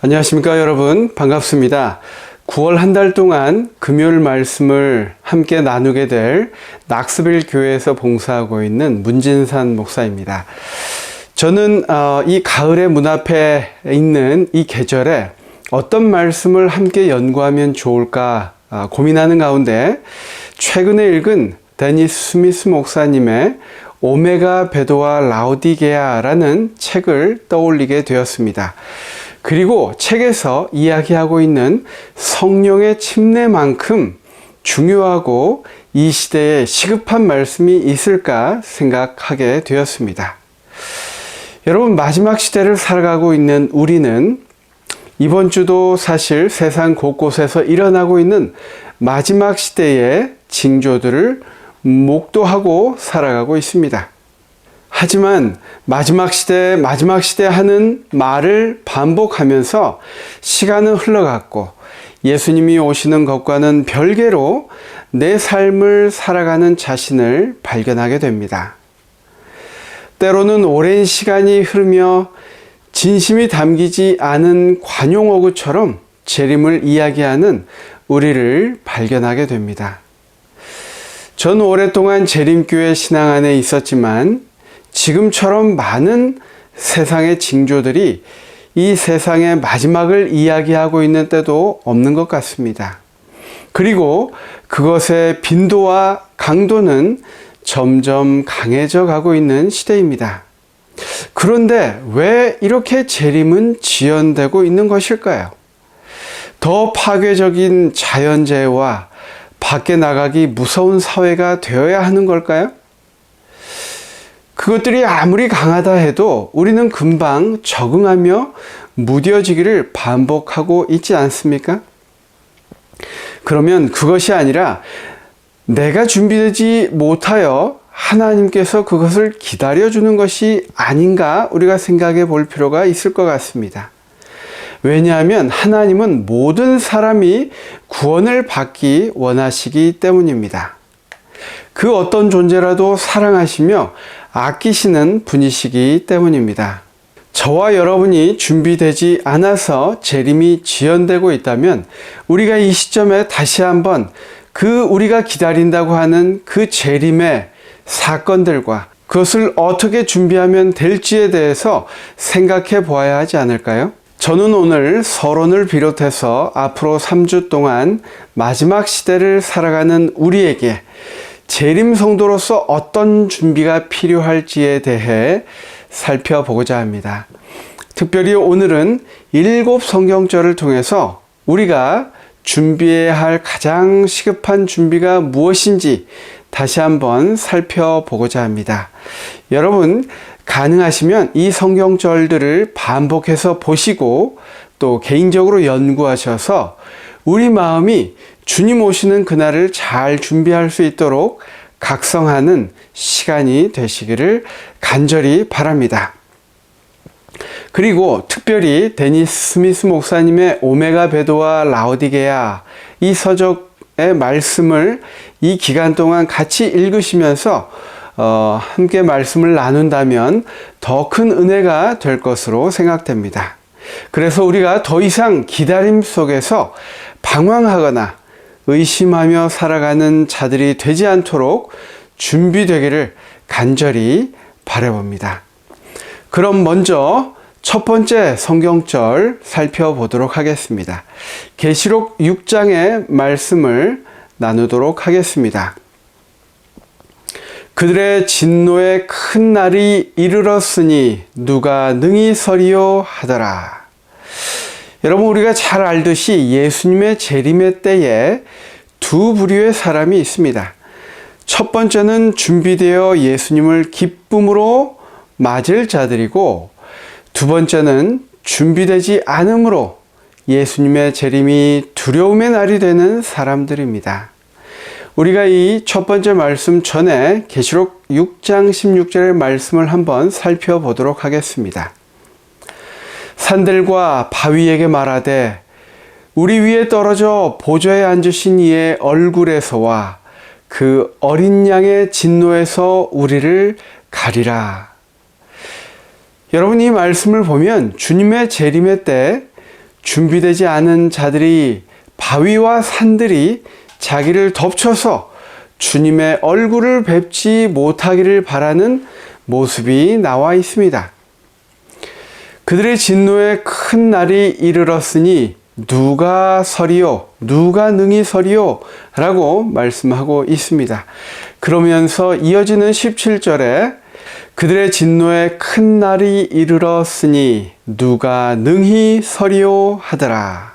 안녕하십니까 여러분, 반갑습니다. 9월 한 달 동안 금요일 말씀을 함께 나누게 될 낙스빌 교회에서 봉사하고 있는 문진산 목사입니다. 저는 이 가을의 문 앞에 있는 이 계절에 어떤 말씀을 함께 연구하면 좋을까 고민하는 가운데 최근에 읽은 데니스 스미스 목사님의 오메가 베도와 라오디게아라는 책을 떠올리게 되었습니다. 그리고 책에서 이야기하고 있는 성령의 침례만큼 중요하고 이 시대에 시급한 말씀이 있을까 생각하게 되었습니다. 여러분, 마지막 시대를 살아가고 있는 우리는 이번 주도 사실 세상 곳곳에서 일어나고 있는 마지막 시대의 징조들을 목도하고 살아가고 있습니다. 하지만 마지막 시대 하는 말을 반복하면서 시간은 흘러갔고 예수님이 오시는 것과는 별개로 내 삶을 살아가는 자신을 발견하게 됩니다. 때로는 오랜 시간이 흐르며 진심이 담기지 않은 관용어구처럼 재림을 이야기하는 우리를 발견하게 됩니다. 전 오랫동안 재림교회 신앙 안에 있었지만 지금처럼 많은 세상의 징조들이 이 세상의 마지막을 이야기하고 있는 때도 없는 것 같습니다. 그리고 그것의 빈도와 강도는 점점 강해져 가고 있는 시대입니다. 그런데 왜 이렇게 재림은 지연되고 있는 것일까요? 더 파괴적인 자연재해와 밖에 나가기 무서운 사회가 되어야 하는 걸까요? 그것들이 아무리 강하다 해도 우리는 금방 적응하며 무뎌지기를 반복하고 있지 않습니까? 그러면 그것이 아니라 내가 준비되지 못하여 하나님께서 그것을 기다려주는 것이 아닌가 우리가 생각해 볼 필요가 있을 것 같습니다. 왜냐하면 하나님은 모든 사람이 구원을 받기 원하시기 때문입니다. 그 어떤 존재라도 사랑하시며 아끼시는 분이시기 때문입니다. 저와 여러분이 준비되지 않아서 재림이 지연되고 있다면 우리가 이 시점에 다시 한번 우리가 기다린다고 하는 그 재림의 사건들과 그것을 어떻게 준비하면 될지에 대해서 생각해 보아야 하지 않을까요? 저는 오늘 서론을 비롯해서 앞으로 3주 동안 마지막 시대를 살아가는 우리에게 재림 성도로서 어떤 준비가 필요할지에 대해 살펴보고자 합니다. 특별히 오늘은 7 성경절을 통해서 우리가 준비해야 할 가장 시급한 준비가 무엇인지 다시 한번 살펴보고자 합니다. 여러분, 가능하시면 이 성경절들을 반복해서 보시고 또 개인적으로 연구하셔서 우리 마음이 주님 오시는 그날을 잘 준비할 수 있도록 각성하는 시간이 되시기를 간절히 바랍니다. 그리고 특별히 데니스 스미스 목사님의 오메가 베도와 라오디게아 이 서적의 말씀을 이 기간 동안 같이 읽으시면서 함께 말씀을 나눈다면 더 큰 은혜가 될 것으로 생각됩니다. 그래서 우리가 더 이상 기다림 속에서 방황하거나 의심하며 살아가는 자들이 되지 않도록 준비되기를 간절히 바라봅니다. 그럼 먼저 첫 번째 성경절 살펴보도록 하겠습니다. 계시록 6장의 말씀을 나누도록 하겠습니다. 그들의 진노의 큰 날이 이르렀으니 누가 능히 서리요 하더라. 여러분, 우리가 잘 알듯이 예수님의 재림의 때에 두 부류의 사람이 있습니다. 첫 번째는 준비되어 예수님을 기쁨으로 맞을 자들이고, 두 번째는 준비되지 않으므로 예수님의 재림이 두려움의 날이 되는 사람들입니다. 우리가 이 첫 번째 말씀 전에 계시록 6장 16절의 말씀을 한번 살펴보도록 하겠습니다. 산들과 바위에게 말하되 우리 위에 떨어져 보좌에 앉으신 이의 얼굴에서와 그 어린 양의 진노에서 우리를 가리라. 여러분, 이 말씀을 보면 주님의 재림의 때 준비되지 않은 자들이 바위와 산들이 자기를 덮쳐서 주님의 얼굴을 뵙지 못하기를 바라는 모습이 나와 있습니다. 그들의 진노의 큰 날이 이르렀으니 누가 서리요? 누가 능히 서리요? 라고 말씀하고 있습니다. 그러면서 이어지는 17절에 그들의 진노의 큰 날이 이르렀으니 누가 능히 서리요? 하더라.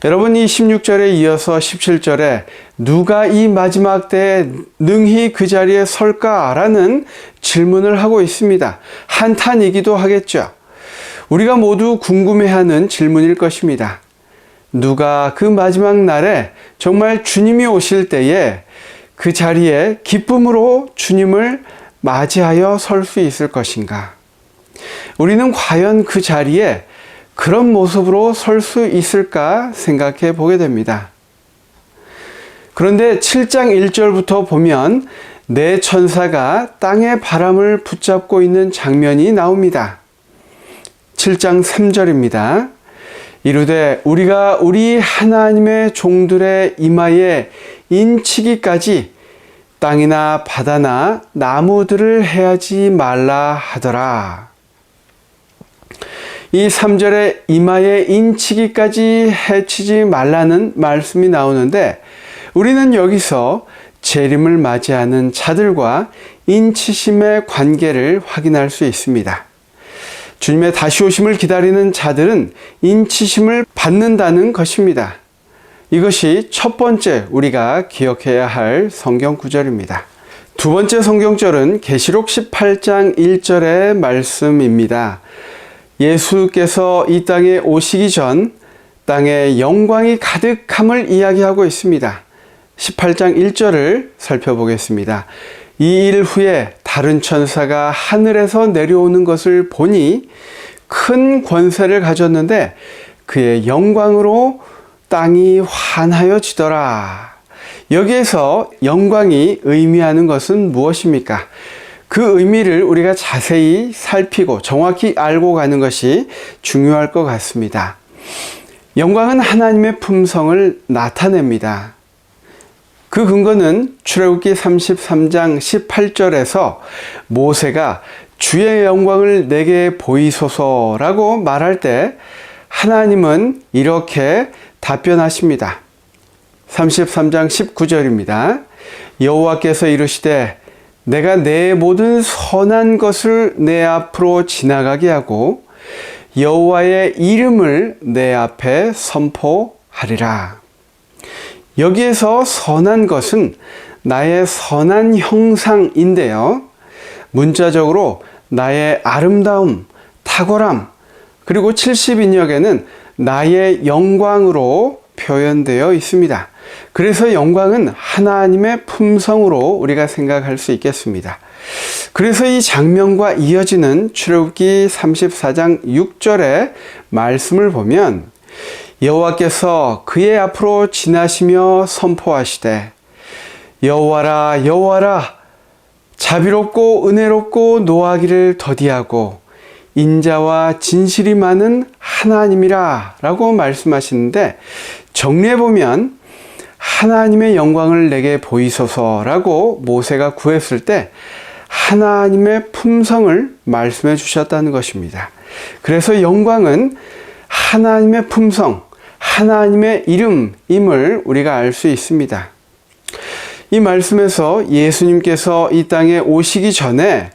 여러분, 이 16절에 이어서 17절에 누가 이 마지막 때에 능히 그 자리에 설까라는 질문을 하고 있습니다. 한탄이기도 하겠죠. 우리가 모두 궁금해하는 질문일 것입니다. 누가 그 마지막 날에 정말 주님이 오실 때에 그 자리에 기쁨으로 주님을 맞이하여 설 수 있을 것인가? 우리는 과연 그 자리에 그런 모습으로 설 수 있을까 생각해 보게 됩니다. 그런데 7장 1절부터 보면 네 천사가 땅의 바람을 붙잡고 있는 장면이 나옵니다. 7장 3절입니다. 이르되 우리가 우리 하나님의 종들의 이마에 인치기까지 땅이나 바다나 나무들을 해하지 말라 하더라. 이 3절에 이마에 인치기까지 해치지 말라는 말씀이 나오는데 우리는 여기서 재림을 맞이하는 자들과 인치심의 관계를 확인할 수 있습니다. 주님의 다시 오심을 기다리는 자들은 인치심을 받는다는 것입니다. 이것이 첫 번째 우리가 기억해야 할 성경 구절입니다. 두 번째 성경절은 계시록 18장 1절의 말씀입니다. 예수께서 이 땅에 오시기 전 땅에 영광이 가득함을 이야기하고 있습니다. 18장 1절을 살펴보겠습니다. 이 일 후에 다른 천사가 하늘에서 내려오는 것을 보니 큰 권세를 가졌는데 그의 영광으로 땅이 환하여지더라. 여기에서 영광이 의미하는 것은 무엇입니까? 그 의미를 우리가 자세히 살피고 정확히 알고 가는 것이 중요할 것 같습니다. 영광은 하나님의 품성을 나타냅니다. 그 근거는 출애굽기 33장 18절에서 모세가 주의 영광을 내게 보이소서라고 말할 때 하나님은 이렇게 답변하십니다. 33장 19절입니다. 여호와께서 이르시되 내가 내 모든 선한 것을 내 앞으로 지나가게 하고 여호와의 이름을 내 앞에 선포하리라. 여기에서 선한 것은 나의 선한 형상인데요. 문자적으로 나의 아름다움, 탁월함, 그리고 70인역에는 나의 영광으로 표현되어 있습니다. 그래서 영광은 하나님의 품성으로 우리가 생각할 수 있겠습니다. 그래서 이 장면과 이어지는 출애굽기 34장 6절의 말씀을 보면 여호와께서 그의 앞으로 지나시며 선포하시되 여호와라 여호와라 자비롭고 은혜롭고 노하기를 더디하고 인자와 진실이 많은 하나님이라 라고 말씀하시는데 정리해보면 하나님의 영광을 내게 보이소서라고 모세가 구했을 때 하나님의 품성을 말씀해 주셨다는 것입니다. 그래서 영광은 하나님의 품성, 하나님의 이름임을 우리가 알 수 있습니다. 이 말씀에서 예수님께서 이 땅에 오시기 전에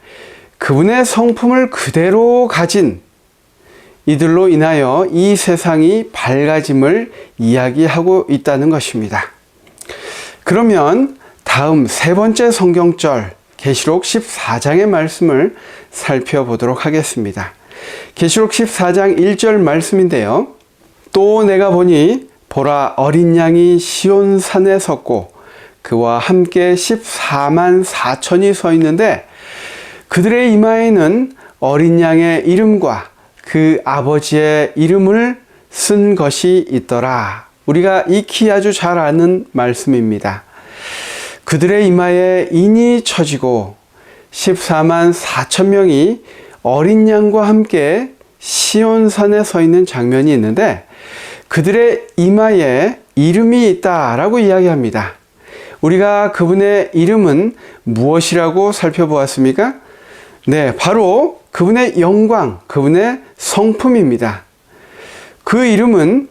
그분의 성품을 그대로 가진 이들로 인하여 이 세상이 밝아짐을 이야기하고 있다는 것입니다. 그러면 다음 세 번째 성경절 계시록 14장의 말씀을 살펴보도록 하겠습니다. 계시록 14장 1절 말씀인데요. 또 내가 보니 보라 어린 양이 시온산에 섰고 그와 함께 14만 4천이 서 있는데 그들의 이마에는 어린 양의 이름과 그 아버지의 이름을 쓴 것이 있더라. 우리가 익히 아주 잘 아는 말씀입니다. 그들의 이마에 인이 쳐지고 14만 4천 명이 어린 양과 함께 시온산에 서 있는 장면이 있는데 그들의 이마에 이름이 있다라고 이야기합니다. 우리가 그분의 이름은 무엇이라고 살펴보았습니까? 네, 바로 그분의 영광, 그분의 성품입니다. 그 이름은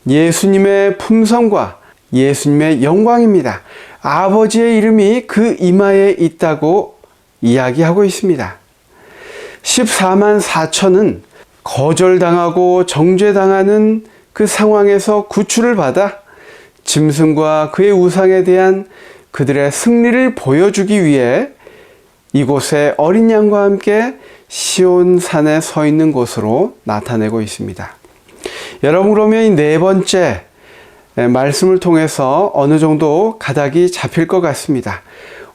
예수님의 품성과 예수님의 영광입니다. 아버지의 이름이 그 이마에 있다고 이야기하고 있습니다. 14만 4천은 거절당하고 정죄당하는 그 상황에서 구출을 받아 짐승과 그의 우상에 대한 그들의 승리를 보여주기 위해 이곳에 어린 양과 함께 시온산에 서 있는 곳으로 나타내고 있습니다. 여러분, 그러면 이 네 번째 말씀을 통해서 어느 정도 가닥이 잡힐 것 같습니다.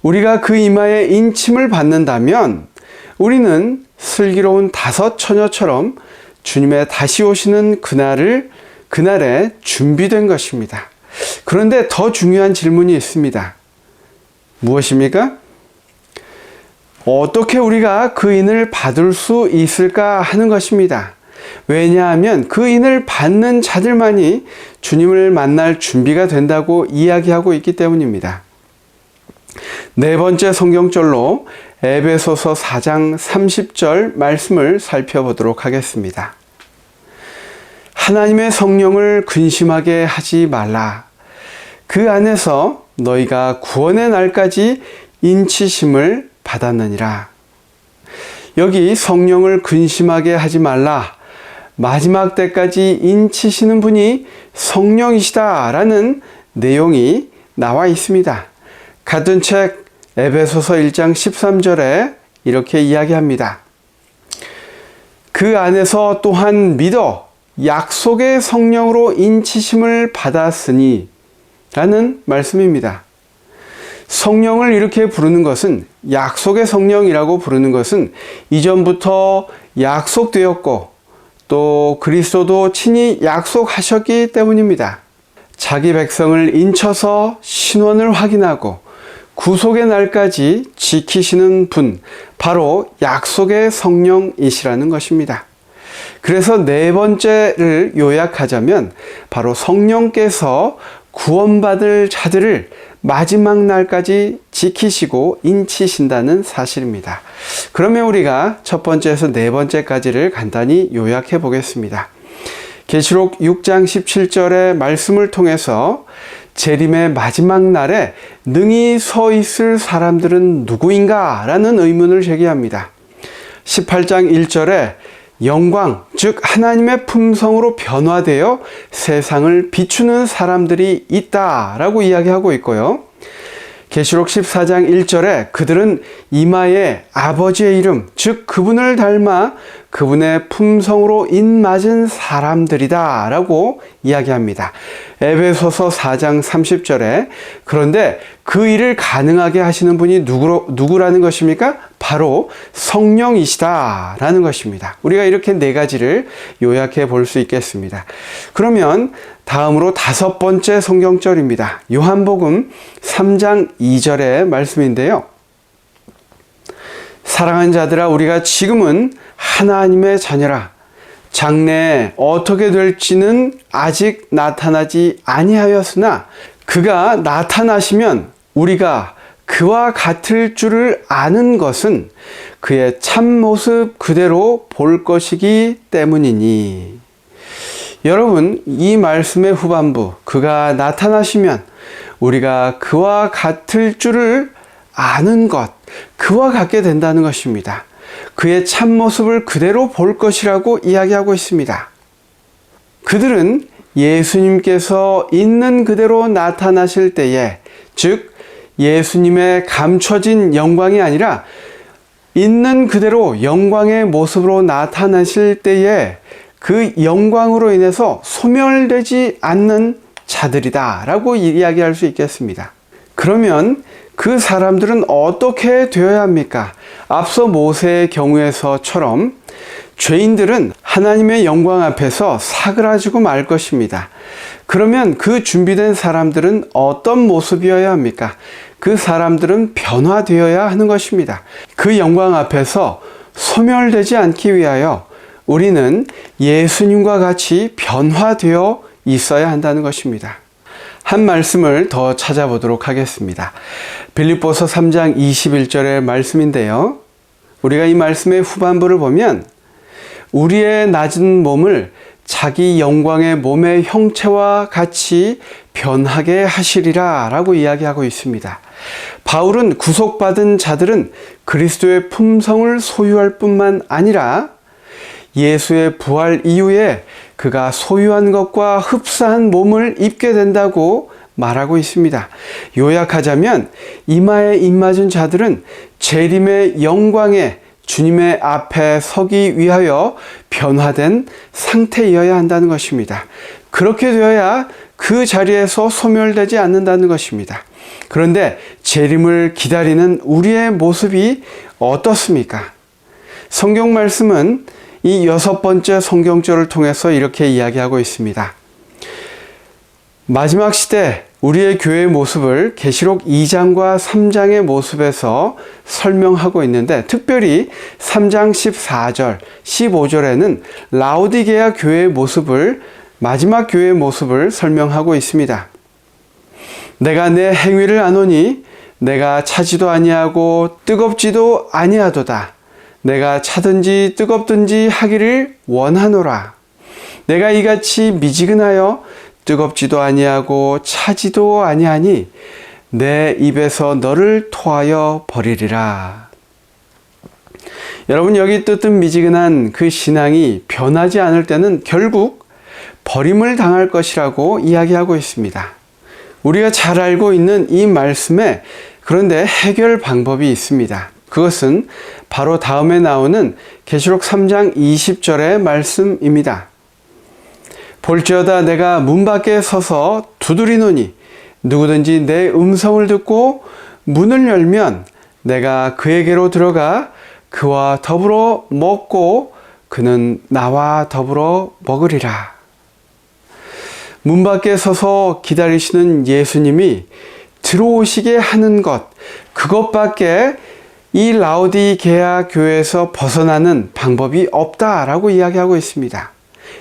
우리가 그 이마에 인침을 받는다면 우리는 슬기로운 다섯 처녀처럼 주님의 다시 오시는 그날에 준비된 것입니다. 그런데 더 중요한 질문이 있습니다. 무엇입니까? 어떻게 우리가 그 인을 받을 수 있을까 하는 것입니다. 왜냐하면 그 인을 받는 자들만이 주님을 만날 준비가 된다고 이야기하고 있기 때문입니다. 네 번째 성경절로 에베소서 4장 30절 말씀을 살펴보도록 하겠습니다. 하나님의 성령을 근심하게 하지 말라. 그 안에서 너희가 구원의 날까지 인치심을 받았느니라. 여기 성령을 근심하게 하지 말라. 마지막 때까지 인치시는 분이 성령이시다라는 내용이 나와 있습니다. 같은 책 에베소서 1장 13절에 이렇게 이야기합니다. 그 안에서 또한 믿어 약속의 성령으로 인치심을 받았으니 라는 말씀입니다. 성령을 이렇게 부르는 것은, 약속의 성령이라고 부르는 것은 이전부터 약속되었고 또 그리스도도 친히 약속하셨기 때문입니다. 자기 백성을 인쳐서 신원을 확인하고 구속의 날까지 지키시는 분, 바로 약속의 성령이시라는 것입니다. 그래서 네 번째를 요약하자면 바로 성령께서 구원받을 자들을 마지막 날까지 지키시고 인치신다는 사실입니다. 그러면 우리가 첫 번째에서 네 번째까지를 간단히 요약해 보겠습니다. 계시록 6장 17절의 말씀을 통해서 재림의 마지막 날에 능히 서 있을 사람들은 누구인가? 라는 의문을 제기합니다. 18장 1절에 영광, 즉 하나님의 품성으로 변화되어 세상을 비추는 사람들이 있다라고 이야기하고 있고요. 계시록 14장 1절에 그들은 이마에 아버지의 이름, 즉 그분을 닮아 그분의 품성으로 인맞은 사람들이다 라고 이야기합니다. 에베소서 4장 30절에 그런데 그 일을 가능하게 하시는 분이 누구라는 것입니까? 바로 성령이시다 라는 것입니다. 우리가 이렇게 네 가지를 요약해 볼 수 있겠습니다. 그러면 다음으로 다섯 번째 성경절입니다. 요한복음 3장 2절의 말씀인데요. 사랑하는 자들아, 우리가 지금은 하나님의 자녀라. 장래에 어떻게 될지는 아직 나타나지 아니하였으나 그가 나타나시면 우리가 그와 같을 줄을 아는 것은 그의 참모습 그대로 볼 것이기 때문이니. 여러분, 이 말씀의 후반부, 그가 나타나시면 우리가 그와 같을 줄을 아는 것, 그와 같게 된다는 것입니다. 그의 참모습을 그대로 볼 것이라고 이야기하고 있습니다. 그들은 예수님께서 있는 그대로 나타나실 때에, 즉 예수님의 감춰진 영광이 아니라 있는 그대로 영광의 모습으로 나타나실 때에 그 영광으로 인해서 소멸되지 않는 자들이다 라고 이야기할 수 있겠습니다. 그러면 그 사람들은 어떻게 되어야 합니까? 앞서 모세의 경우에서처럼 죄인들은 하나님의 영광 앞에서 사그라지고 말 것입니다. 그러면 그 준비된 사람들은 어떤 모습이어야 합니까? 그 사람들은 변화되어야 하는 것입니다. 그 영광 앞에서 소멸되지 않기 위하여 우리는 예수님과 같이 변화되어 있어야 한다는 것입니다. 한 말씀을 더 찾아보도록 하겠습니다. 빌립보서 3장 21절의 말씀인데요. 우리가 이 말씀의 후반부를 보면 우리의 낮은 몸을 자기 영광의 몸의 형체와 같이 변하게 하시리라 라고 이야기하고 있습니다. 바울은 구속받은 자들은 그리스도의 품성을 소유할 뿐만 아니라 예수의 부활 이후에 그가 소유한 것과 흡사한 몸을 입게 된다고 말하고 있습니다. 요약하자면 이마에 입맞은 자들은 재림의 영광에 주님의 앞에 서기 위하여 변화된 상태이어야 한다는 것입니다. 그렇게 되어야 그 자리에서 소멸되지 않는다는 것입니다. 그런데 재림을 기다리는 우리의 모습이 어떻습니까? 성경 말씀은 이 6번째 성경절을 통해서 이렇게 이야기하고 있습니다. 마지막 시대 우리의 교회의 모습을 계시록 2장과 3장의 모습에서 설명하고 있는데 특별히 3장 14절, 15절에는 라오디게아 교회의 모습을 마지막 교회의 모습을 설명하고 있습니다. 내가 내 행위를 아노니 내가 차지도 아니하고 뜨겁지도 아니하도다. 내가 차든지 뜨겁든지 하기를 원하노라. 내가 이같이 미지근하여 뜨겁지도 아니하고 차지도 아니하니 내 입에서 너를 토하여 버리리라. 여러분, 여기 뜨뜻 미지근한 그 신앙이 변하지 않을 때는 결국 버림을 당할 것이라고 이야기하고 있습니다. 우리가 잘 알고 있는 이 말씀에 그런데 해결 방법이 있습니다. 그것은 바로 다음에 나오는 계시록 3장 20절의 말씀입니다. 볼지어다 내가 문 밖에 서서 두드리노니 누구든지 내 음성을 듣고 문을 열면 내가 그에게로 들어가 그와 더불어 먹고 그는 나와 더불어 먹으리라. 문 밖에 서서 기다리시는 예수님이 들어오시게 하는 것, 그것밖에 이 라오디게아 교회에서 벗어나는 방법이 없다라고 이야기하고 있습니다.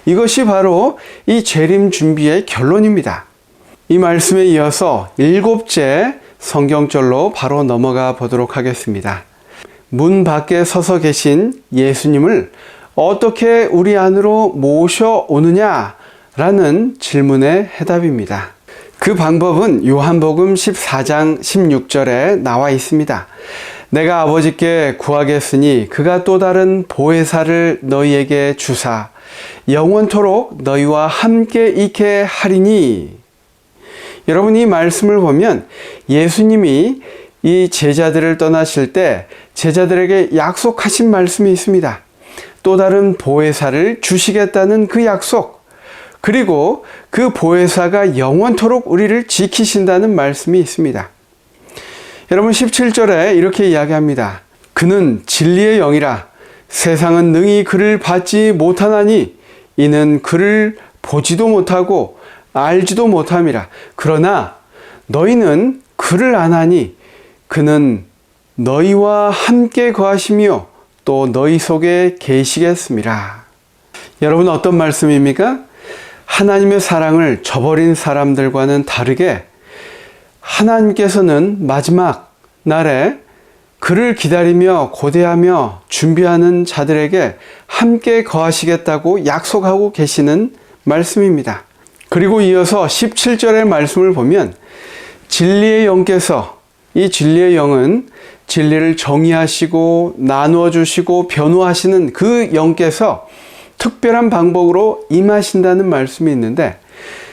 이것이 바로 이 재림 준비의 결론입니다. 이 말씀에 이어서 7째 성경절로 바로 넘어가 보도록 하겠습니다. 문 밖에 서서 계신 예수님을 어떻게 우리 안으로 모셔오느냐라는 질문의 해답입니다. 그 방법은 요한복음 14장 16절에 나와 있습니다. 내가 아버지께 구하겠으니 그가 또 다른 보혜사를 너희에게 주사 영원토록 너희와 함께 있게 하리니. 여러분, 이 말씀을 보면 예수님이 이 제자들을 떠나실 때 제자들에게 약속하신 말씀이 있습니다. 또 다른 보혜사를 주시겠다는 그 약속, 그리고 그 보혜사가 영원토록 우리를 지키신다는 말씀이 있습니다. 여러분, 17절에 이렇게 이야기합니다. 그는 진리의 영이라 세상은 능히 그를 받지 못하나니 이는 그를 보지도 못하고 알지도 못함이라. 그러나 너희는 그를 아나니 그는 너희와 함께 거하시며 또 너희 속에 계시겠습니다. 여러분, 어떤 말씀입니까? 하나님의 사랑을 저버린 사람들과는 다르게 하나님께서는 마지막 날에 그를 기다리며 고대하며 준비하는 자들에게 함께 거하시겠다고 약속하고 계시는 말씀입니다. 그리고 이어서 17절의 말씀을 보면 진리의 영께서, 이 진리의 영은 진리를 정의하시고 나누어 주시고 변호하시는 그 영께서 특별한 방법으로 임하신다는 말씀이 있는데,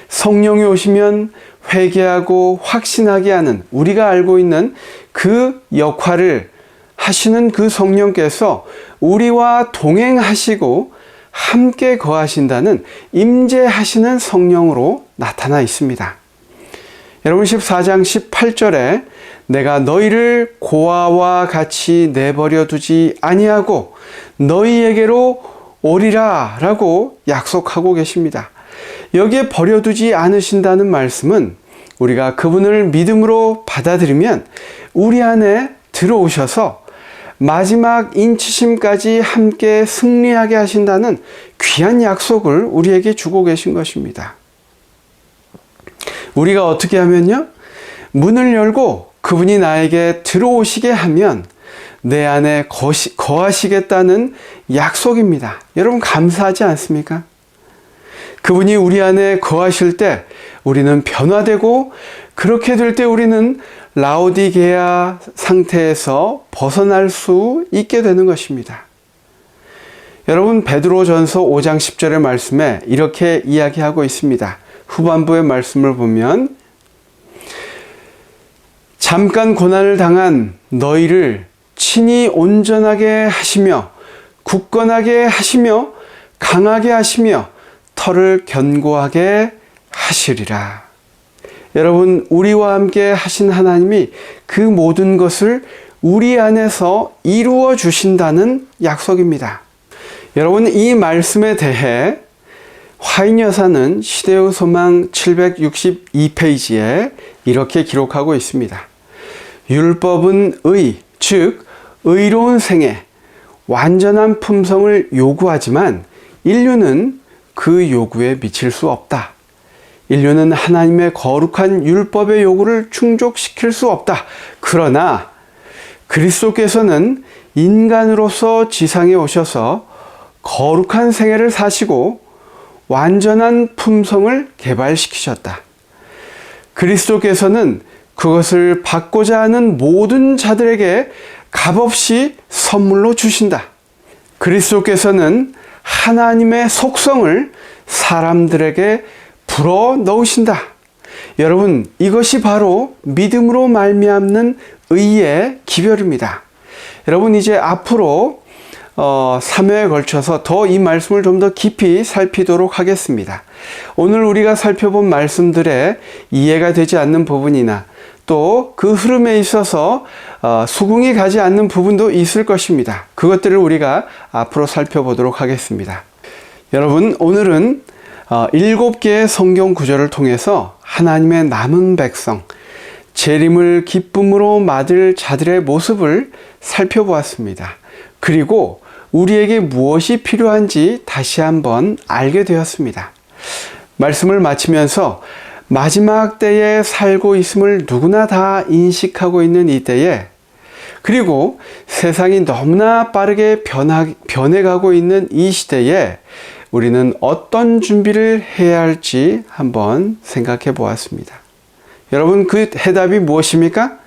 성령이 오시면 회개하고 확신하게 하는, 우리가 알고 있는 그 역할을 하시는 그 성령께서 우리와 동행하시고 함께 거하신다는 임재하시는 성령으로 나타나 있습니다. 여러분, 14장 18절에 내가 너희를 고아와 같이 내버려 두지 아니하고 너희에게로 오리라 라고 약속하고 계십니다. 여기에 버려두지 않으신다는 말씀은 우리가 그분을 믿음으로 받아들이면 우리 안에 들어오셔서 마지막 인치심까지 함께 승리하게 하신다는 귀한 약속을 우리에게 주고 계신 것입니다. 우리가 어떻게 하면요? 문을 열고 그분이 나에게 들어오시게 하면 내 안에 거하시겠다는 약속입니다. 여러분 감사하지 않습니까? 그분이 우리 안에 거하실 때 우리는 변화되고, 그렇게 될 때 우리는 라오디게아 상태에서 벗어날 수 있게 되는 것입니다. 여러분, 베드로전서 5장 10절의 말씀에 이렇게 이야기하고 있습니다. 후반부의 말씀을 보면, 잠깐 고난을 당한 너희를 친히 온전하게 하시며 굳건하게 하시며 강하게 하시며 터를 견고하게 하시리라. 여러분, 우리와 함께 하신 하나님이 그 모든 것을 우리 안에서 이루어 주신다는 약속입니다. 여러분, 이 말씀에 대해 화인 여사는 시대의 소망 762페이지에 이렇게 기록하고 있습니다. 율법은 즉 의로운 생애, 완전한 품성을 요구하지만 인류는 그 요구에 미칠 수 없다. 인류는 하나님의 거룩한 율법의 요구를 충족시킬 수 없다. 그러나 그리스도께서는 인간으로서 지상에 오셔서 거룩한 생애를 사시고 완전한 품성을 개발시키셨다. 그리스도께서는 그것을 받고자 하는 모든 자들에게 값없이 선물로 주신다. 그리스도께서는 하나님의 속성을 사람들에게 불어 넣으신다. 여러분, 이것이 바로 믿음으로 말미암는 의의 기별입니다. 여러분, 이제 앞으로 3회에 걸쳐서 더 이 말씀을 좀 더 깊이 살피도록 하겠습니다. 오늘 우리가 살펴본 말씀들에 이해가 되지 않는 부분이나 또 그 흐름에 있어서 수긍이 가지 않는 부분도 있을 것입니다. 그것들을 우리가 앞으로 살펴보도록 하겠습니다. 여러분, 오늘은 7개의 성경 구절을 통해서 하나님의 남은 백성, 재림을 기쁨으로 맞을 자들의 모습을 살펴보았습니다. 그리고 우리에게 무엇이 필요한지 다시 한번 알게 되었습니다. 말씀을 마치면서 마지막 때에 살고 있음을 누구나 다 인식하고 있는 이 때에, 그리고 세상이 너무나 빠르게 변해가고 있는 이 시대에 우리는 어떤 준비를 해야 할지 한번 생각해 보았습니다. 여러분, 그 해답이 무엇입니까?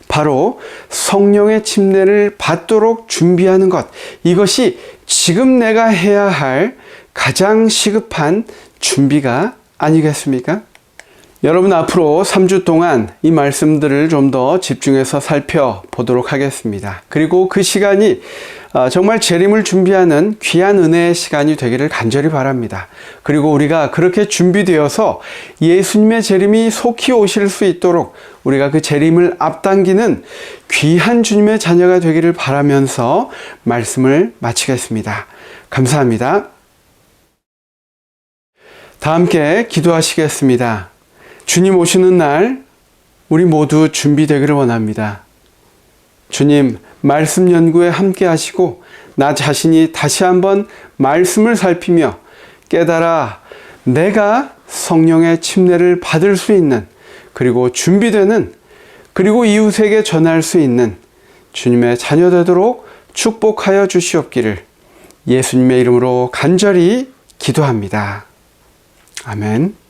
바로 성령의 침례를 받도록 준비하는 것. 이것이 지금 내가 해야 할 가장 시급한 준비가 아니겠습니까? 여러분, 앞으로 3주 동안 이 말씀들을 좀 더 집중해서 살펴보도록 하겠습니다. 그리고 그 시간이 정말 재림을 준비하는 귀한 은혜의 시간이 되기를 간절히 바랍니다. 그리고 우리가 그렇게 준비되어서 예수님의 재림이 속히 오실 수 있도록 우리가 그 재림을 앞당기는 귀한 주님의 자녀가 되기를 바라면서 말씀을 마치겠습니다. 감사합니다. 다 함께 기도하시겠습니다. 주님 오시는 날 우리 모두 준비되기를 원합니다. 주님, 말씀 연구에 함께 하시고 나 자신이 다시 한번 말씀을 살피며 깨달아 내가 성령의 침례를 받을 수 있는, 그리고 준비되는, 그리고 이웃에게 전할 수 있는 주님의 자녀 되도록 축복하여 주시옵기를 예수님의 이름으로 간절히 기도합니다. 아멘.